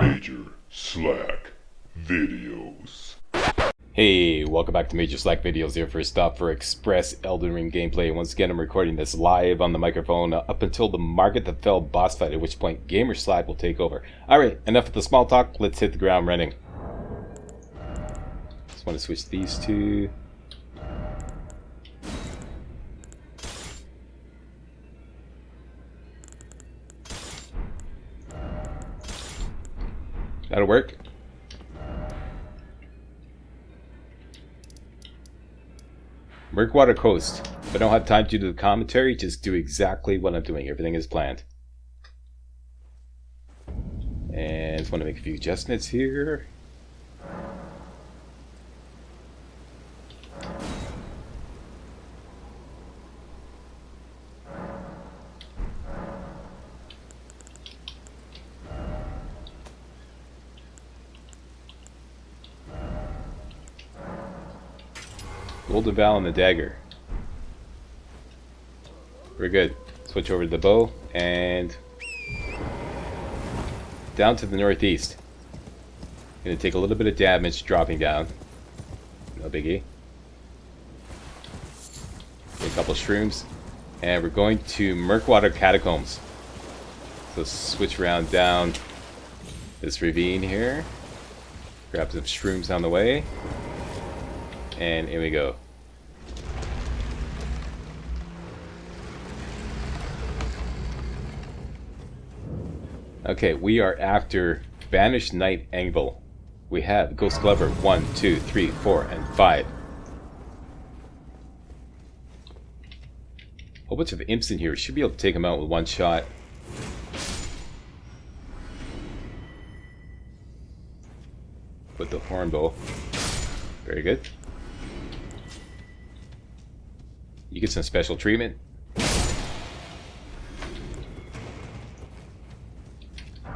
Major Slack Videos. Hey, welcome back to Major Slack Videos here for a stop for Express Elden Ring gameplay. Once again, I'm recording this live on the microphone up until the MARGIT the FELLED boss fight, at which point Gamer Slack will take over. Alright, enough of the small talk, let's hit the ground running. Just want to switch these two. That'll work. Murkwater Coast. If I don't have time to do the commentary, just do exactly what I'm doing. Everything is planned. And just want to make a few adjustments here. Golden Vow and the dagger. We're good. Switch over to the bow and down to the northeast. Gonna take a little bit of damage dropping down. No biggie. Get a couple shrooms. And we're going to Murkwater Catacombs. So switch around down this ravine here. Grab some shrooms on the way. And here we go. Okay, we are after Banished Knight Angle. We have Ghost Glover 1, 2, 3, 4, and 5. Whole bunch of imps in here. Should be able to take them out with one shot. With the hornbow. Very good. You get some special treatment.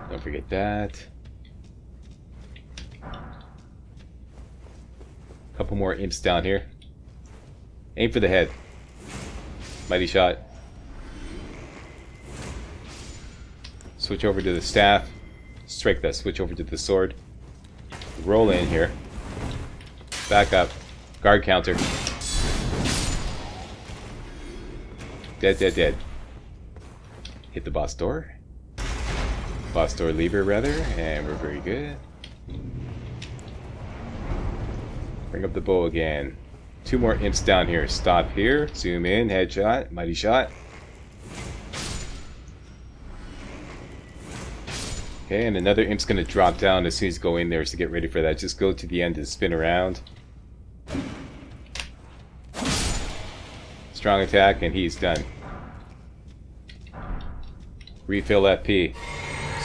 Don't forget that. Couple more imps down here. Aim for the head. Mighty shot. Switch over to the staff. Strike that. Switch over to the sword. Roll in here. Back up. Guard counter. Dead, dead, dead. Hit the boss door. Boss door lever, rather, and we're very good. Bring up the bow again. Two more imps down here. Stop here. Zoom in. Headshot. Mighty shot. Okay, and another imp's going to drop down as soon as you go in there, so get ready for that. Just go to the end and spin around. Strong attack, and he's done. Refill FP.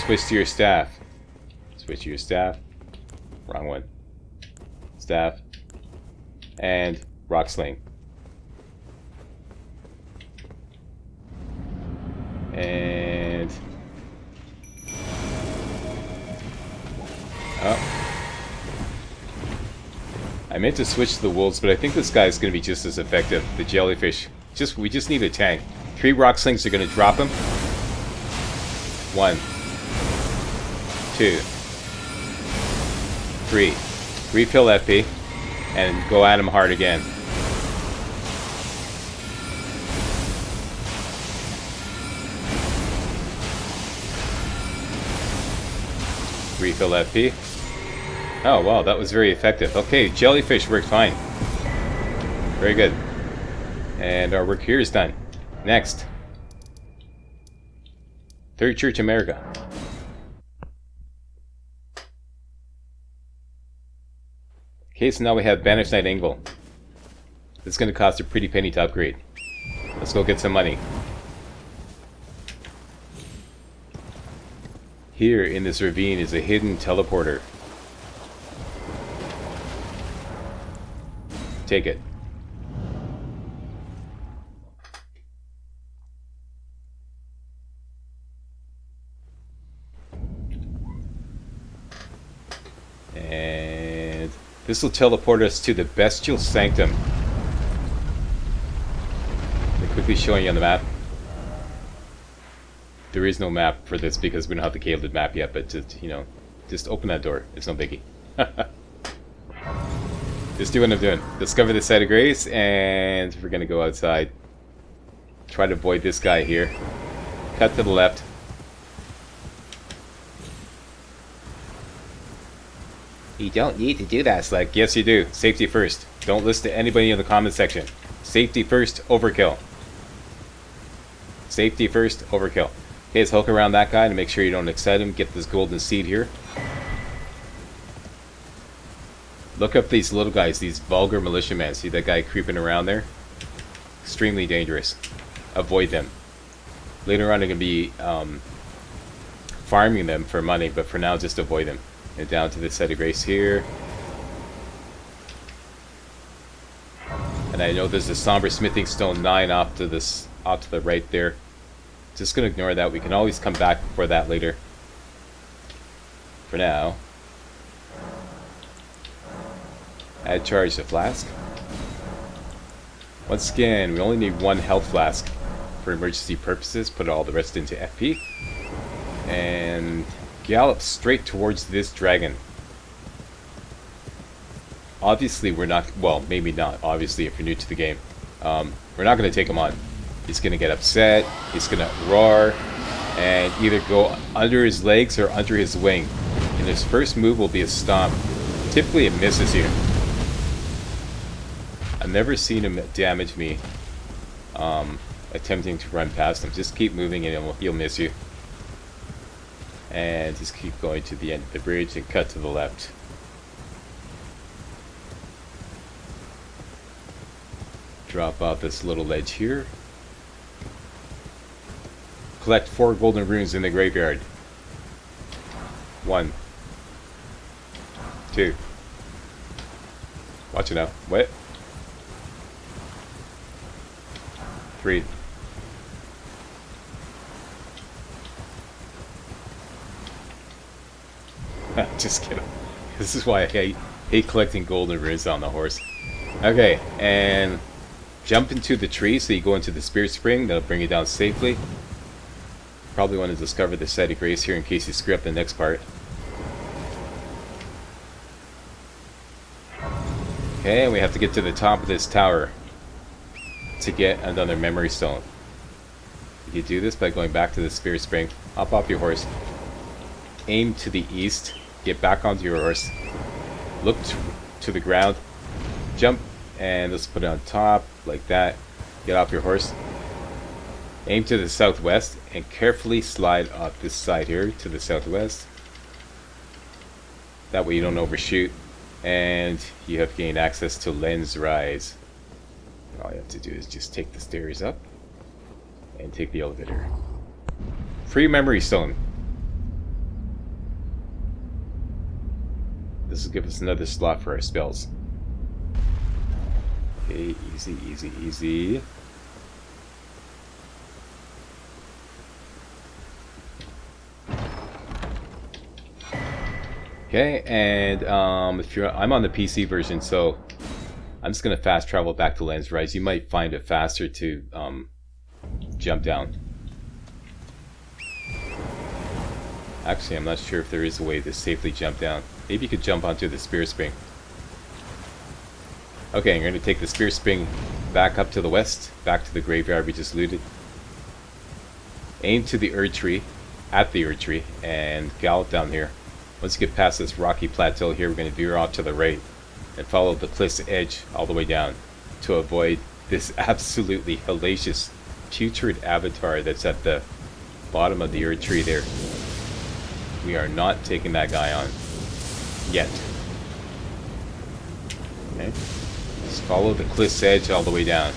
Switch to your staff. Switch to your staff. Wrong one. Staff. And rock sling. And... oh. I meant to switch to the wolves, but I think this guy is going to be just as effective. The jellyfish. We just need a tank. 3 rock slings are going to drop him. 1, 2, 3. Refill FP and go at him hard again. Refill FP. Oh wow, that was very effective. Okay, jellyfish worked fine. Very good. And our work here is done. Next. Third Church America. Okay, so now we have Banished Knight Angle. This is going to cost a pretty penny to upgrade. Let's go get some money. Here in this ravine is a hidden teleporter. Take it. And this will teleport us to the Bestial Sanctum. They're quickly showing you on the map. There is no map for this because we don't have the cabled map yet, but just, you know, Just open that door. It's no biggie. Just do what I'm doing. Discover the site of grace, and we're gonna go outside. Try to avoid this guy here. Cut to the left. You don't need to do that, Slack. Yes, you do. Safety first. Don't listen to anybody in the comment section. Safety first, overkill. Safety first, overkill. Okay, let's hook around that guy to make sure you don't excite him. Get this golden seed here. Look up these little guys, these vulgar militiamen. See that guy creeping around there? Extremely dangerous. Avoid them. Later on, I'm going to be farming them for money, but for now, just avoid them. And down to the site of grace here. And I know there's a somber smithing stone 9 off to the right there. Just going to ignore that. We can always come back for that later. For now. Add charge to flask. Once again, we only need 1 health flask for emergency purposes. Put all the rest into FP. And gallop straight towards this dragon. Obviously, we're not... Well, maybe not, obviously, if you're new to the game. We're not going to take him on. He's going to get upset. He's going to roar. And either go under his legs or under his wing. And his first move will be a stomp. Typically, it misses you. I've never seen him damage me attempting to run past him. Just keep moving and he'll miss you. And just keep going to the end of the bridge and cut to the left. Drop out this little ledge here. Collect 4 golden runes in the graveyard. 1. 2. Watch it now. What? 3. Just kidding. This is why I hate collecting golden runes on the horse. Okay, and jump into the tree so you go into the spirit spring. That'll bring you down safely. Probably want to discover the site of grace here in case you screw up the next part. Okay, and we have to get to the top of this tower to get another memory stone. You do this by going back to the spirit spring. Hop off your horse. Aim to the east. Get back onto your horse. Look to the ground. Jump. And let's put it on top. Like that. Get off your horse. Aim to the southwest. And carefully slide up this side here to the southwest. That way you don't overshoot. And you have gained access to Lens Rise. All you have to do is just take the stairs up. And take the elevator. Free memory stone. This will give us another slot for our spells. Okay, easy, easy, easy. Okay, and I'm on the PC version, so I'm just gonna fast travel back to Lens Rise. You might find it faster to jump down. Actually, I'm not sure if there is a way to safely jump down. Maybe you could jump onto the spirit spring. Okay, I'm going to take the spirit spring back up to the west, back to the graveyard we just looted. Aim to the Erd tree, at the Erd tree, and gallop down here. Once you get past this rocky plateau here, we're going to veer off to the right and follow the cliff's edge all the way down to avoid this absolutely hellacious, putrid avatar that's at the bottom of the Erd tree there. We are not taking that guy on. Yet. Okay. Just follow the cliff's edge all the way down.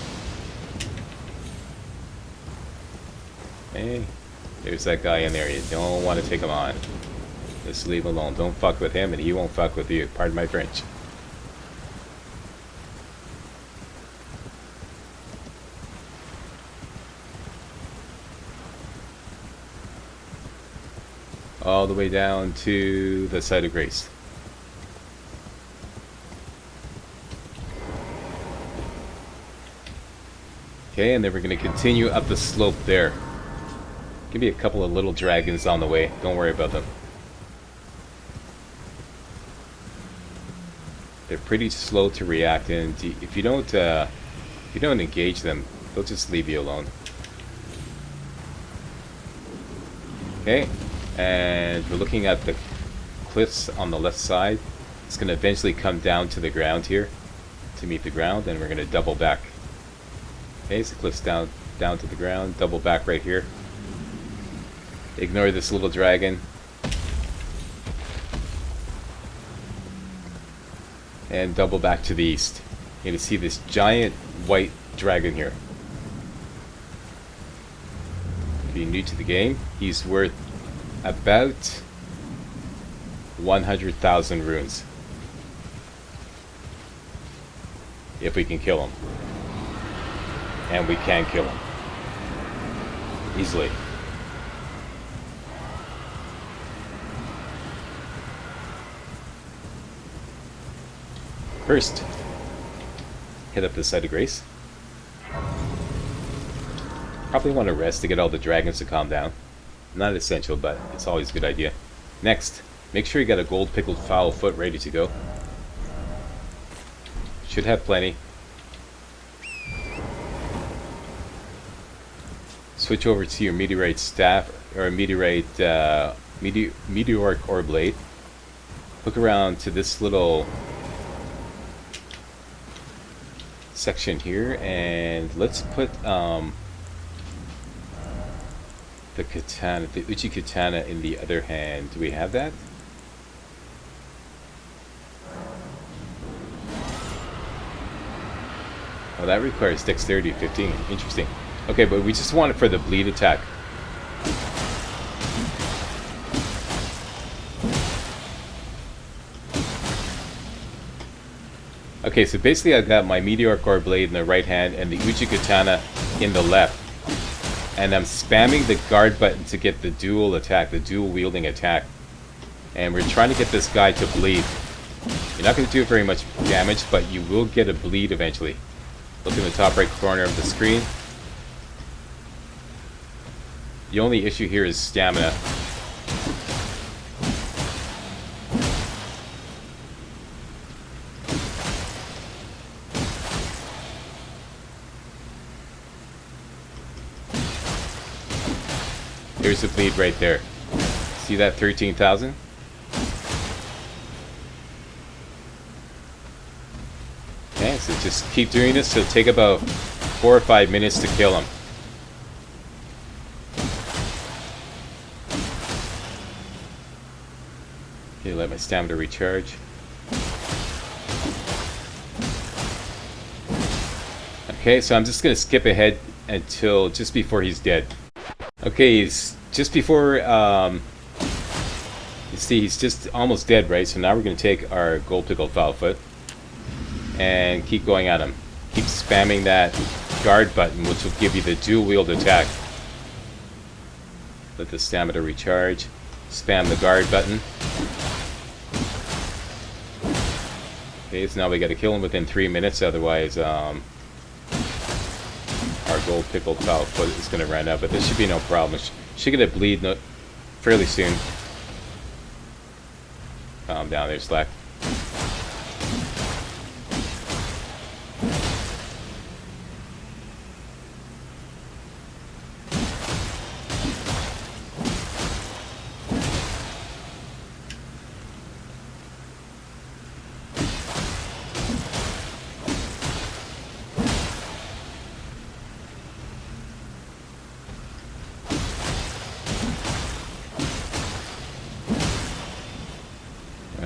Hey, there's that guy in there. You don't want to take him on. Just leave him alone. Don't fuck with him and he won't fuck with you. Pardon my French. All the way down to the site of grace. Okay, and then we're going to continue up the slope there. Give me a couple of little dragons on the way. Don't worry about them. They're pretty slow to react, and if you don't engage them, they'll just leave you alone. Okay, and we're looking at the cliffs on the left side. It's going to eventually come down to the ground here to meet the ground, and we're going to double back. Okay, so cliffs down to the ground, double back right here. Ignore this little dragon. And double back to the east. You're going to see this giant white dragon here. If you're new to the game, he's worth about 100,000 runes. If we can kill him. And we can kill him. Easily. First, hit up the site of grace. Probably want to rest to get all the dragons to calm down. Not essential, but it's always a good idea. Next, make sure you got a gold pickled fowl foot ready to go. Should have plenty. Switch over to your meteorite staff, or meteorite meteoric ore blade. Hook around to this little section here, and let's put the katana, the Uchi katana, in the other hand. Do we have that? Oh, that requires dexterity 15. Interesting. Okay, but we just want it for the bleed attack. Okay, so basically I've got my meteoric ore blade in the right hand and the Uchi katana in the left. And I'm spamming the guard button to get the dual attack, the dual wielding attack. And we're trying to get this guy to bleed. You're not going to do very much damage, but you will get a bleed eventually. Look in the top right corner of the screen. The only issue here is stamina. There's the bleed right there. See that 13,000? Okay, so just keep doing this. It'll take about 4 or 5 minutes to kill him. Okay, let my stamina recharge. Okay, so I'm just going to skip ahead until just before he's dead. Okay, he's just before, you see, he's just almost dead, right? So now we're going to take our gold pickled fowl foot and keep going at him. Keep spamming that guard button, which will give you the dual wield attack. Let the stamina recharge. Spam the guard button. Okay, so now we got to kill him within 3 minutes, otherwise, our gold pickled fowl foot is going to run out, but there should be no problem. Should get a bleed fairly soon. Calm down there, Slack.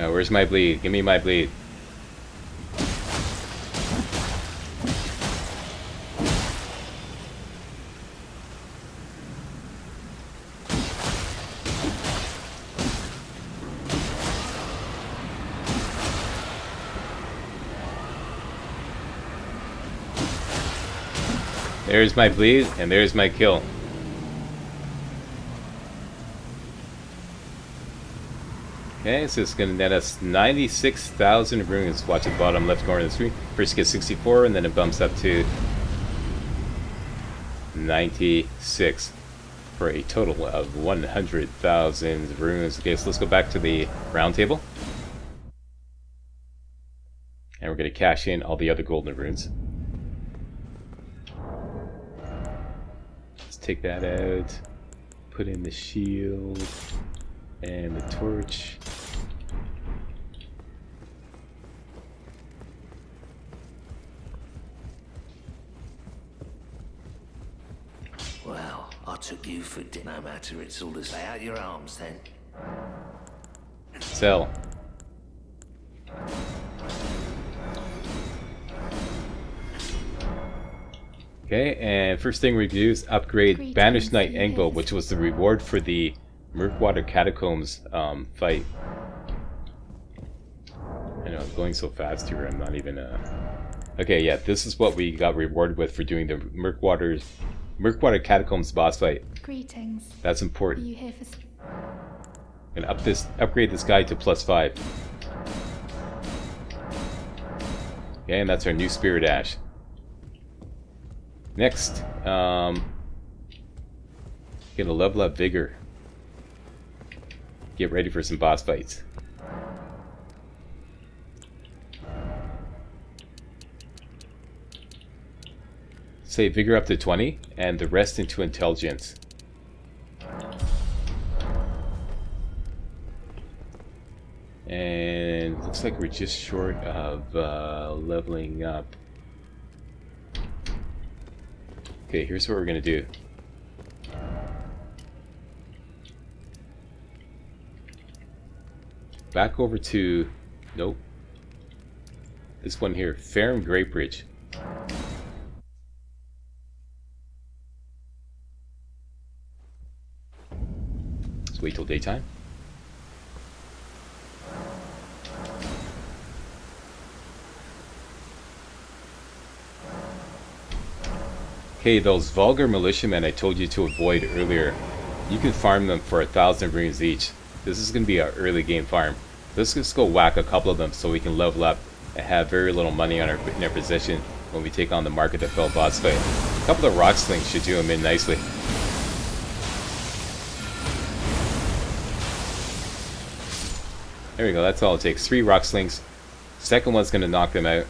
Where's my bleed? Give me my bleed. There's my bleed, and there's my kill. Okay, so it's going to net us 96,000 runes. Watch the bottom left corner of the screen. First you get 64, and then it bumps up to 96 for a total of 100,000 runes. Okay, so let's go back to the round table. we're going to cash in all the other golden runes. Let's take that out. Put in the shield and the torch. Well, I took you for dinner. No matter, it's all the same. Lay out your arms then. Sell. Okay, and first thing we do is upgrade Banished Knight Engbo, which was the reward for the Murkwater Catacombs fight. I know, I'm going so fast here, I'm not even... Okay, yeah, this is what we got rewarded with for doing the Murkwater Catacombs boss fight. Greetings. That's important. Are you here for... And upgrade this guy to +5. Okay, and that's our new Spirit Ash. Next, get a level up Vigor. Get ready for some boss fights. Say Vigor up to 20, and the rest into Intelligence. And looks like we're just short of leveling up. Okay, here's what we're gonna do. Back over to... Nope. This one here, Farum Great Bridge. Let's wait till daytime. Okay, those vulgar militiamen I told you to avoid earlier, you can farm them for 1,000 runes each. This is going to be our early game farm. Let's just go whack a couple of them so we can level up and have very little money in our possession when we take on the Market of Fell boss fight. A couple of rock slings should do them in nicely. There we go, that's all it takes. 3 rock slings. Second one's going to knock them out.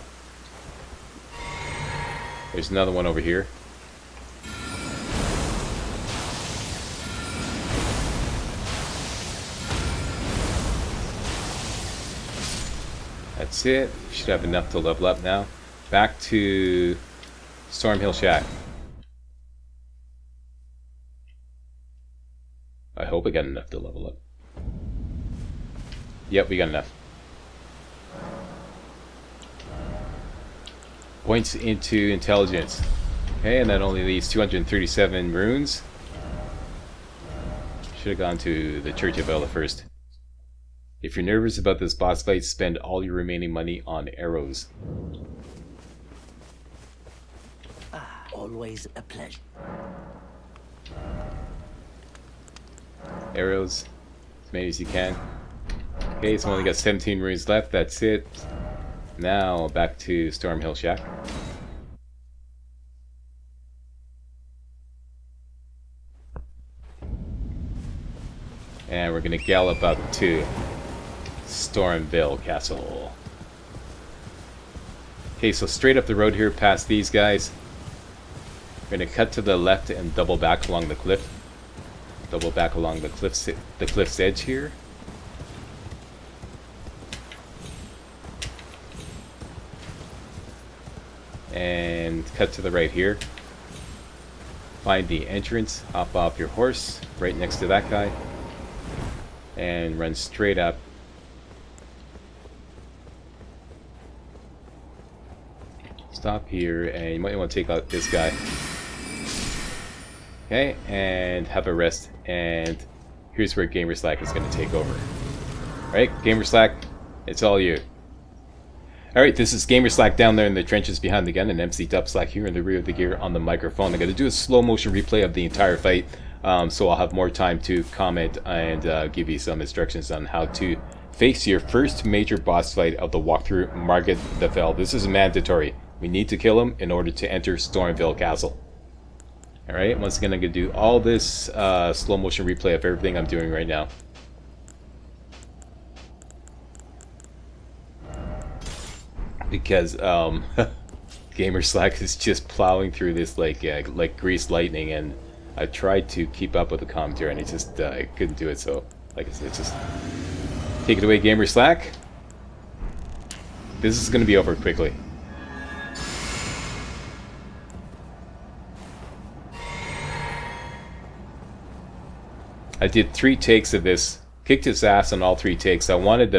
There's another one over here. That's it. Should have enough to level up now. Back to Stormhill Shack. I hope I got enough to level up. Yep, we got enough. Points into Intelligence. Okay, and that only leaves 237 runes. Should have gone to the Church of Ella first. If you're nervous about this boss fight, spend all your remaining money on arrows. Always a pleasure. Arrows, as many as you can. Okay, so we only got 17 runes left, that's it. Now, back to Stormhill Shack. And we're gonna gallop up to Stormville Castle. Okay, so straight up the road here past these guys. We're gonna cut to the left and double back along the cliff. Double back along the cliff's edge here. And cut to the right here. Find the entrance, hop off your horse, right next to that guy. And run straight up. Stop here, and you might want to take out this guy. Okay, and have a rest. And here's where Gamer Slack is going to take over. Alright, Gamer Slack, it's all you. Alright, this is Gamer Slack down there in the trenches behind the gun, and MC Dub Slack here in the rear of the gear on the microphone. I'm going to do a slow motion replay of the entire fight, so I'll have more time to comment and give you some instructions on how to face your first major boss fight of the walkthrough, Margit the Fell. This is mandatory. We need to kill him in order to enter Stormville Castle. Alright, once again I'm going to do all this slow motion replay of everything I'm doing right now. because Gamer Slack is just plowing through this like greased lightning, and I tried to keep up with the commentary, and it just I couldn't do it. So, like I said, just take it away, Gamer Slack. This is going to be over quickly. I did 3 takes of this, kicked his ass on all 3 takes. I wanted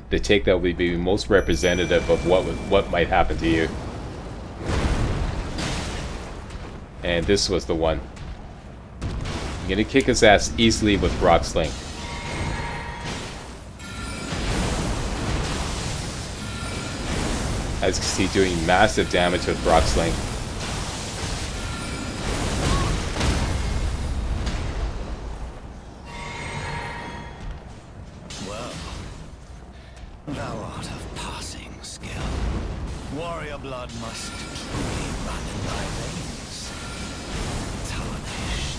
the take that would be most representative of what might happen to you. And this was the one. I'm gonna kick his ass easily with Rock Sling. As you can see, doing massive damage with Rock Sling. Well, thou art of passing skill. Warrior blood must truly run in thy veins. Tarnished.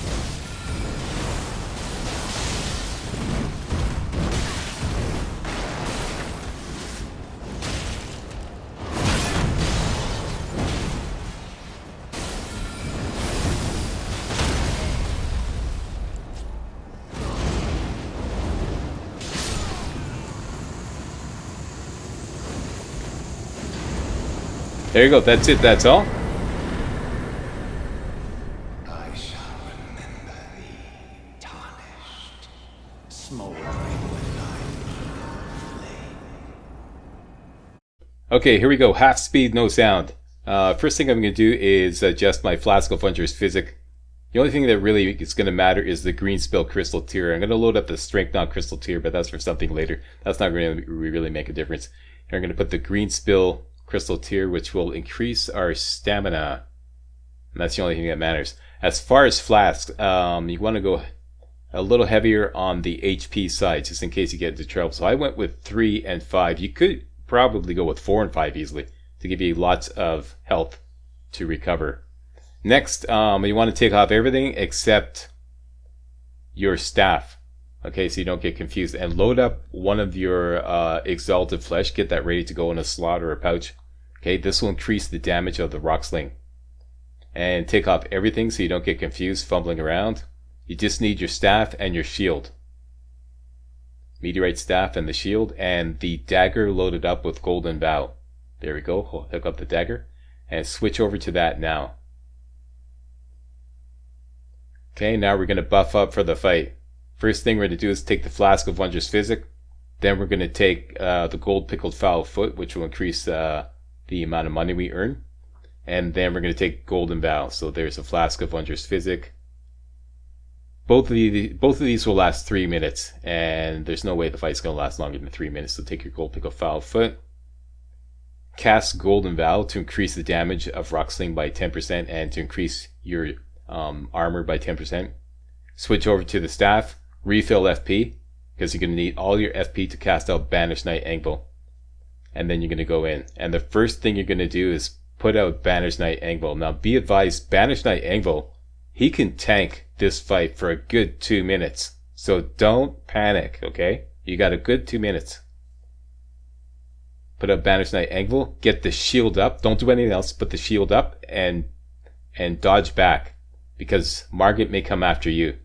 There you go, that's it, that's all. I shall remember thee, tarnished, smoldering with thy flame. Okay, here we go, half speed, no sound. First thing I'm going to do is adjust my Flask of Wondrous Physic. The only thing that really is going to matter is the green spill crystal tier. I'm going to load up the strength non crystal tier, but that's for something later. That's not going to really make a difference. Here I'm going to put the green spill crystal tier, which will increase our stamina, and that's the only thing that matters. As far as flasks, you want to go a little heavier on the HP side, just in case you get into trouble. So I went with 3 and 5. You could probably go with 4 and 5 easily to give you lots of health to recover. Next, you want to take off everything except your staff. Okay, so you don't get confused, and load up one of your exalted flesh. Get that ready to go in a slot or a pouch. Okay, this will increase the damage of the Rock Sling. And take off everything so you don't get confused fumbling around. You just need your staff and your shield. Meteorite staff and the shield, and the dagger loaded up with Golden Bow. There we go, hook up the dagger, and switch over to that now. Okay, now we're going to buff up for the fight. First thing we're going to do is take the Flask of Wondrous Physic. Then we're going to take the Gold Pickled Foul Foot, which will increase the amount of money we earn. And then we're going to take Golden Bow. So there's a Flask of Wondrous Physic. Both of these will last 3 minutes, and there's no way the fight's going to last longer than 3 minutes. So take your Gold Pickled Foul Foot. Cast Golden Bow to increase the damage of Rock Sling by 10% and to increase your armor by 10%. Switch over to the staff. Refill FP, because you're going to need all your FP to cast out Banished Knight Angbel. And then you're going to go in. And the first thing you're going to do is put out Banished Knight Angbel. Now be advised, Banished Knight Angbel, he can tank this fight for a good 2 minutes. So don't panic, okay? You got a good 2 minutes. Put out Banished Knight Angbel, get the shield up. Don't do anything else, put the shield up and dodge back, because Margit may come after you.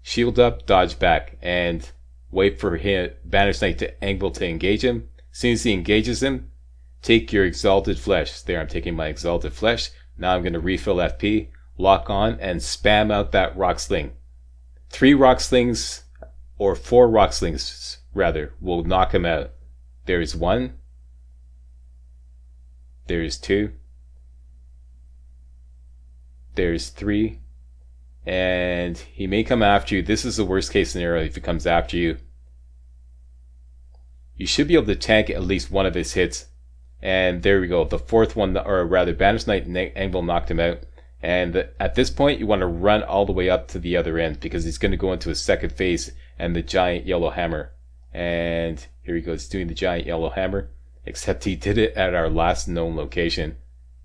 Shield up, dodge back, and wait for him, Banished Knight to Angbel to engage him. As soon as he engages him, take your Exalted Flesh. There, I'm taking my Exalted Flesh. Now I'm going to refill FP, lock on, and spam out that Rock Sling. 3 Rock Slings, or 4 Rock Slings, rather, will knock him out. There's 1. There's 2. There's 3. And he may come after you. This is the worst case scenario if he comes after you. You should be able to tank at least one of his hits. And there we go. The 4th one, or rather, Banished Knight Angbel knocked him out. And at this point, you want to run all the way up to the other end, because he's going to go into a second phase and the giant yellow hammer. And here he goes, doing the giant yellow hammer. Except he did it at our last known location,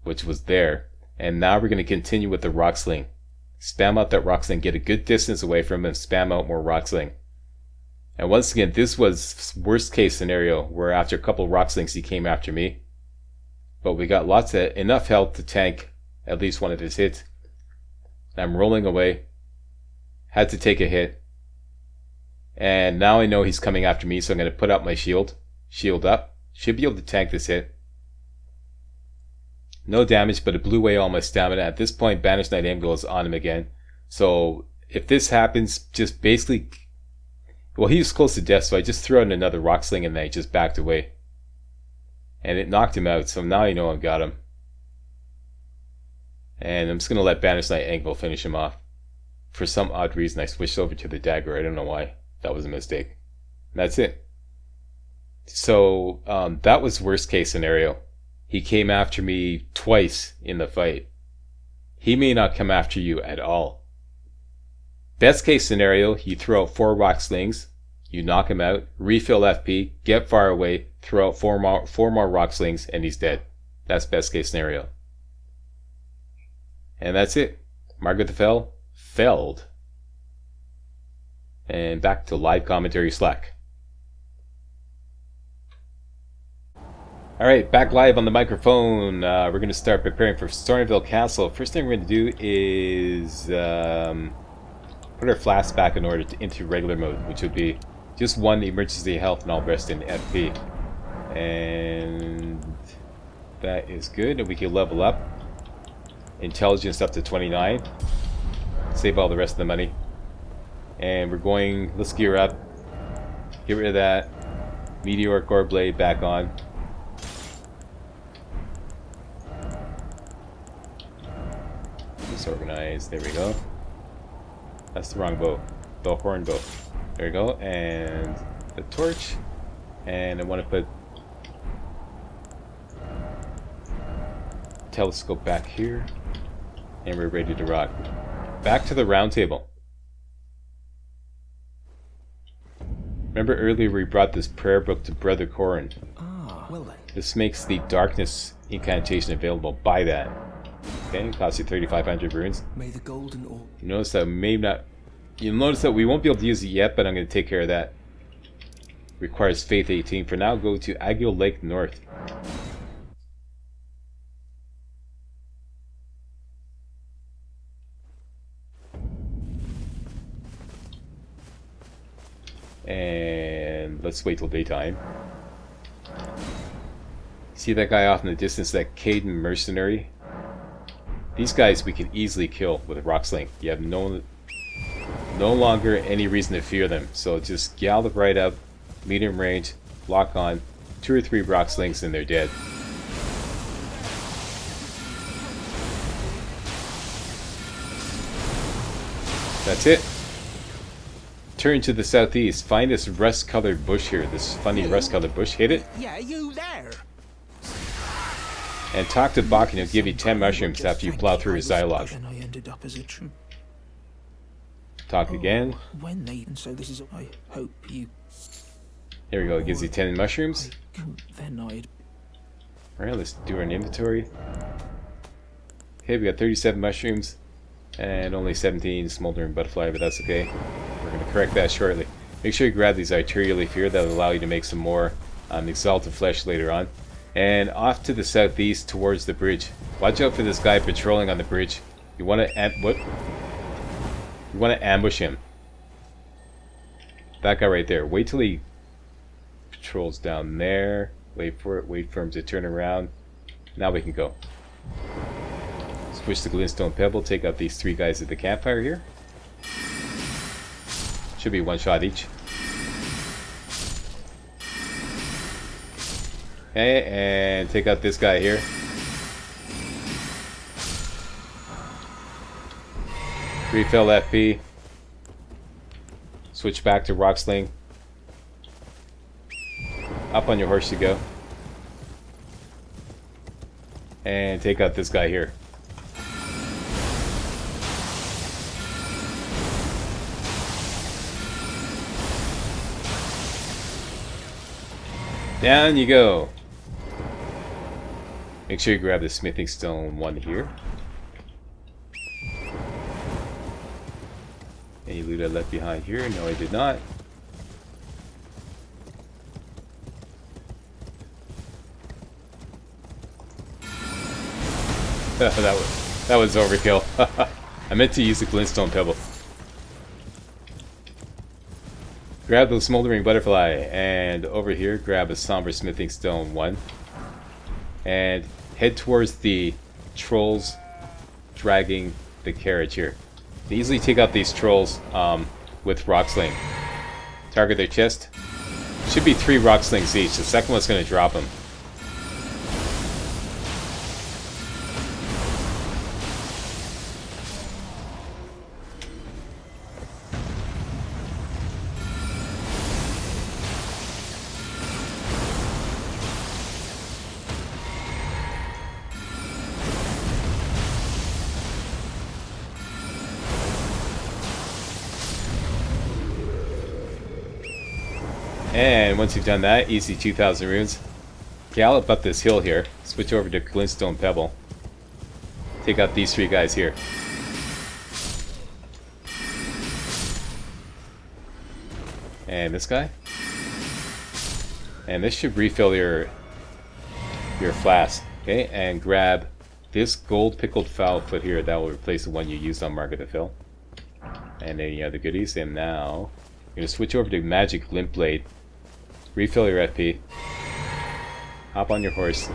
which was there. And now we're going to continue with the Rock Sling. Spam out that Rock Sling, get a good distance away from him, spam out more Rock Sling. And once again, this was worst case scenario, where after a couple of Rock Slings he came after me. but we got enough health to tank at least one of his hits. I'm rolling away. Had to take a hit. And now I know he's coming after me, so I'm going to put out my shield. Shield up. Should be able to tank this hit. No damage, but it blew away all my stamina. At this point, Banished Knight Angle is on him again. So if this happens, just basically... Well, he was close to death, so I just threw out another rock sling and then I just backed away. And it knocked him out, so now I know I've got him. And I'm just going to let Banished Knight Angle finish him off. For some odd reason, I switched over to the dagger. I don't know why. That was a mistake. And that's it. So, that was worst case scenario. He came after me twice in the fight. He may not come after you at all. Best case scenario, you throw out 4 rock slings, you knock him out, refill FP, get far away, throw out 4 more rock slings, and he's dead. That's best case scenario. And that's it. Margaret the Fell, felled. And back to live commentary Slack. Alright, back live on the microphone. We're going to start preparing for Stormville Castle. First thing we're going to do is put our flasks back in order into regular mode, which would be just 1 emergency health and all the rest in FP. And that is good, and we can level up. Intelligence up to 29. Save all the rest of the money. And we're going, let's gear up. Get rid of that. Meteoric Ore Blade back on. Disorganized, there we go. That's the wrong bow. The horn bow. There we go. And the torch. And I want to put telescope back here. And we're ready to rock. Back to the round table. Remember earlier we brought this prayer book to Brother Corrin. Well then. This makes the darkness incantation available. Buy that. Okay, costs you 3,500 runes. May the golden orb. You notice that you'll notice that we won't be able to use it yet, but I'm going to take care of that. Requires Faith 18. For now, go to Agile Lake North. And let's wait till daytime. See that guy off in the distance, that Caden mercenary? These guys we can easily kill with a rock sling. You have no longer any reason to fear them. So just gallop right up, medium range, lock on, 2 or 3 rock slings and they're dead. That's it. Turn to the southeast. Find this rust-colored bush here. This funny rust-colored bush. Hit it. Yeah, you there. And talk to Bach and he'll give you 10 mushrooms after you plow through his dialogue. And I ended up as a troop. Talk again. When they and so this is I hope you Here we go. It gives you 10 mushrooms. then I'd Alright, let's do an inventory. Okay, we got 37 mushrooms and only 17 smoldering butterfly, but that's okay. We're going to correct that shortly. Make sure you grab these arterial leaf here. That'll allow you to make some more exalted flesh later on. And off to the southeast towards the bridge. Watch out for this guy patrolling on the bridge. You want to ambush him. That guy right there. Wait till he patrols down there. Wait for it. Wait for him to turn around. Now we can go. Switch to Glintstone Pebble. Take out these 3 guys at the campfire here. Should be 1 shot each. Okay, and take out this guy here. Refill FP. Switch back to Rock Sling. Up on your horse you go. And take out this guy here. Down you go. Make sure you grab the smithing stone one here. Any loot I left behind here? No, I did not. that was overkill. I meant to use the glintstone pebble. Grab the smoldering butterfly, and over here grab a somber smithing stone 1. And head towards the trolls dragging the carriage here. You can easily take out these trolls with rock sling. Target their chest. Should be 3 rock slings each. The second one's going to drop them. And once you've done that, easy 2,000 runes. Gallop up this hill here. Switch over to glintstone pebble. Take out these 3 guys here. And this guy. And this should refill your flask. Okay, and grab this gold pickled fowl foot here. That will replace the one you used on Margit to fill. And any other goodies. And now you're going to switch over to magic glint blade. Refill your FP. Hop on your horse.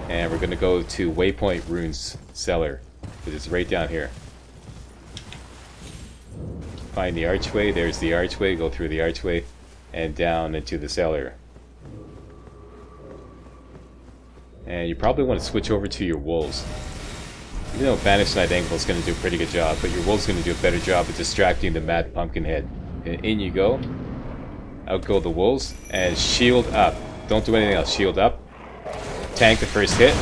And we're going to go to Waypoint Runes Cellar. It is right down here. Find the archway. There's the archway. Go through the archway. And down into the cellar. And you probably want to switch over to your wolves. Even though Banished Night Ankle is going to do a pretty good job. But your wolves going to do a better job of distracting the Mad Pumpkinhead. And in you go. Out go the wolves, and shield up. Don't do anything else. Shield up. Tank the first hit.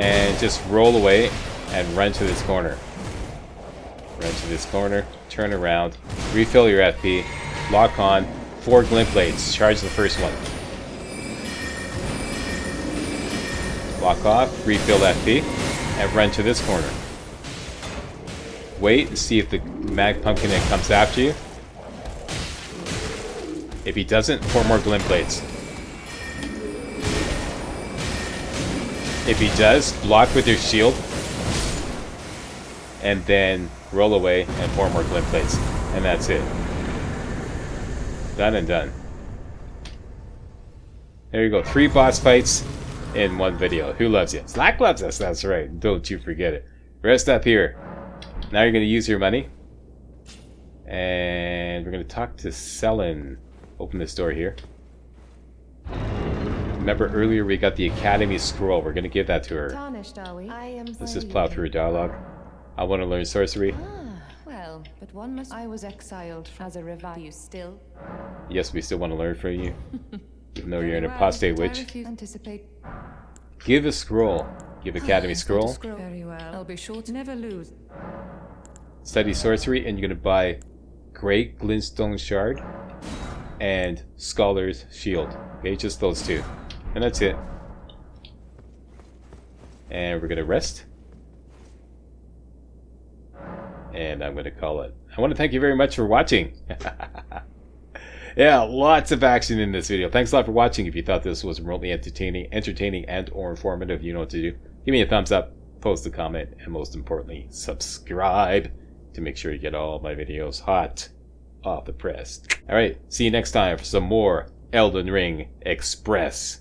And just roll away and run to this corner. Run to this corner. Turn around. Refill your FP. Lock on. 4 glint blades. Charge the first one. Lock off. Refill FP. And run to this corner. Wait and see if the Mag Pumpkinhead comes after you. If he doesn't, 4 more glint blades. If he does, block with your shield. And then roll away and 4 more glint blades. And that's it. Done and done. There you go. 3 boss fights in 1 video. Who loves you? Slack loves us, that's right. Don't you forget it. Rest up here. Now you're going to use your money. And we're going to talk to Selin. Open this door here. Remember earlier we got the Academy scroll. We're going to give that to her. Tarnished, are we? Let's just plow through a dialogue. I want to learn sorcery. Well, but one must. I was exiled as a revive. You still? Yes, we still want to learn from you. Even though you're an apostate witch. Anticipate. Give a scroll. Give Academy scroll. Very well. I'll be sure to never lose. Study sorcery, and you're going to buy Great Glintstone Shard and Scholar's Shield. Okay, just those 2. And that's it. And we're going to rest. And I'm going to call it. I want to thank you very much for watching. Yeah, lots of action in this video. Thanks a lot for watching. If you thought this was remotely entertaining and or informative, you know what to do. Give me a thumbs up, post a comment, and most importantly, subscribe to make sure you get all my videos hot off the press. Alright, see you next time for some more Elden Ring Express.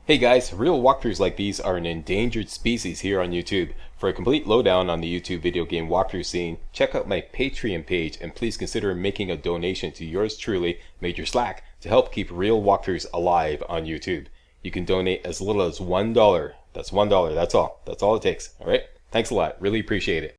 Hey guys, real walkthroughs like these are an endangered species here on YouTube. For a complete lowdown on the YouTube video game walkthrough scene, check out my Patreon page and please consider making a donation to yours truly, Major Slack, to help keep real walkthroughs alive on YouTube. You can donate as little as $1. That's $1, that's all. That's all it takes, alright? Thanks a lot, really appreciate it.